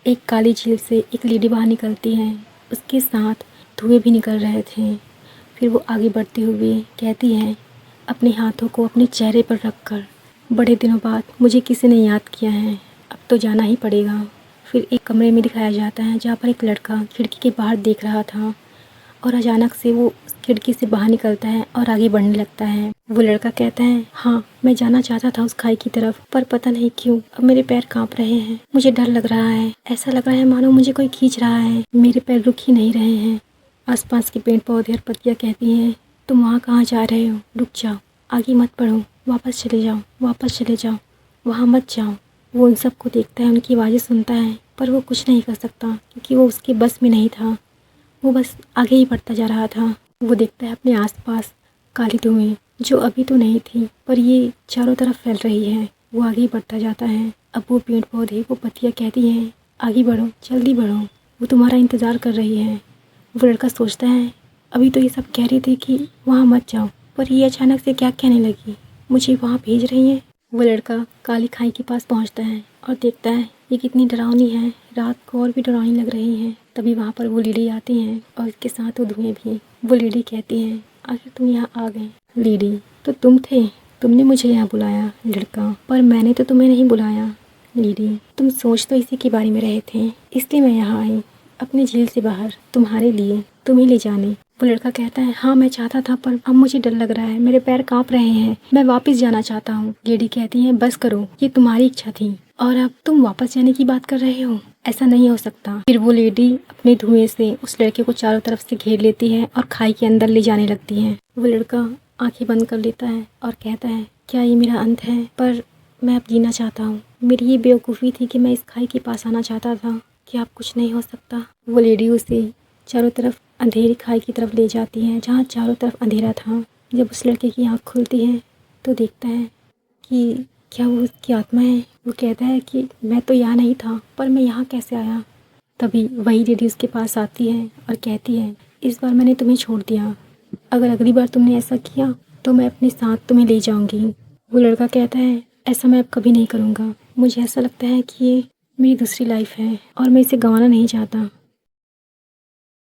एक काली झील से एक लेडी बाहर निकलती है। उसके साथ धुएं भी निकल रहे थे। फिर वो आगे बढ़ते हुए कहती है, अपने हाथों को अपने चेहरे पर रखकर, बड़े दिनों बाद मुझे किसी ने याद किया है, अब तो जाना ही पड़ेगा। फिर एक कमरे में दिखाया जाता है जहाँ पर एक लड़का खिड़की के बाहर देख रहा था और अचानक से वो खिड़की से बाहर निकलता है और आगे बढ़ने लगता है। वो लड़का कहता है, हाँ मैं जाना चाहता था उस खाई की तरफ, पर पता नहीं क्यों अब मेरे पैर कांप रहे हैं। मुझे डर लग रहा है, ऐसा लग रहा है मानो मुझे कोई खींच रहा है। मेरे पैर रुक ही नहीं रहे हैं। आसपास के पेड़ पौधे और पत्तियाँ कहती हैं, तुम वहाँ कहाँ जा रहे हो, रुक जाओ, आगे मत बढ़ो, वापस चले जाओ, वापस चले जाओ, वहाँ मत जाओ। वो उन सबको देखता है, उनकी आवाज़ें सुनता है, पर वो कुछ नहीं कर सकता क्योंकि वो उसके बस में नहीं था। वो बस आगे ही बढ़ता जा रहा था। वो देखता है अपने आसपास काली धुएं जो अभी तो नहीं थी पर ये चारों तरफ फैल रही है। वो आगे ही बढ़ता जाता है। अब वो पेड़ पौधे, वो पत्तियाँ कहती हैं, आगे बढ़ो, जल्दी बढ़ो, वो तुम्हारा इंतज़ार कर रही है। वो लड़का सोचता है, अभी तो ये सब कह रही थी कि वहाँ मत जाओ, पर ये अचानक से क्या कहने लगी, मुझे वहाँ भेज रही हैं। वो लड़का काली खाई के पास पहुँचता है और देखता है ये कितनी डरावनी है, रात को और भी डरावनी लग रही है। तभी वहाँ पर वो लेडी आती हैं और उसके साथ वो धुएं भी। वो लेडी कहती है, आखिर तुम यहाँ आ गए। लेडी, तो तुम थे, तुमने मुझे यहाँ बुलाया। लड़का, पर मैंने तो तुम्हें नहीं बुलाया। लेडी, तुम सोच तो इसी के बारे में रहे थे, इसलिए मैं यहाँ आई, अपनी झील से बाहर, तुम्हारे लिए, तुम्हें ले जाने। वो लड़का कहता है, हाँ मैं चाहता था, पर अब मुझे डर लग रहा है, मेरे पैर कांप रहे हैं, मैं वापस जाना चाहता हूँ। लेडी कहती है, बस करो, ये तुम्हारी इच्छा थी और अब तुम वापस जाने की बात कर रहे हो, ऐसा नहीं हो सकता। फिर वो लेडी अपने धुएं से उस लड़के को चारों तरफ से घेर लेती है और खाई के अंदर ले जाने लगती है। वो लड़का आंखें बंद कर लेता है और कहता है, क्या ये मेरा अंत है, पर मैं अब जीना चाहता हूँ। मेरी ये बेवकूफ़ी थी कि मैं इस खाई के पास आना चाहता था, कि अब कुछ नहीं हो सकता। वो लेडी उसे चारों तरफ अंधेरी खाई की तरफ ले जाती है जहाँ चारों तरफ अंधेरा था। जब उस लड़के की आँख खुलती है तो देखता है कि क्या वो उसकी आत्मा है। वो कहता है कि मैं तो यहाँ नहीं था, पर मैं यहाँ कैसे आया। तभी वही लेडी उसके पास आती है और कहती है, इस बार मैंने तुम्हें छोड़ दिया, अगर अगली बार तुमने ऐसा किया तो मैं अपने साथ तुम्हें ले जाऊँगी। वो लड़का कहता है, ऐसा मैं अब कभी नहीं करूँगा, मुझे ऐसा लगता है कि ये मेरी दूसरी लाइफ है और मैं इसे गंवाना नहीं चाहता।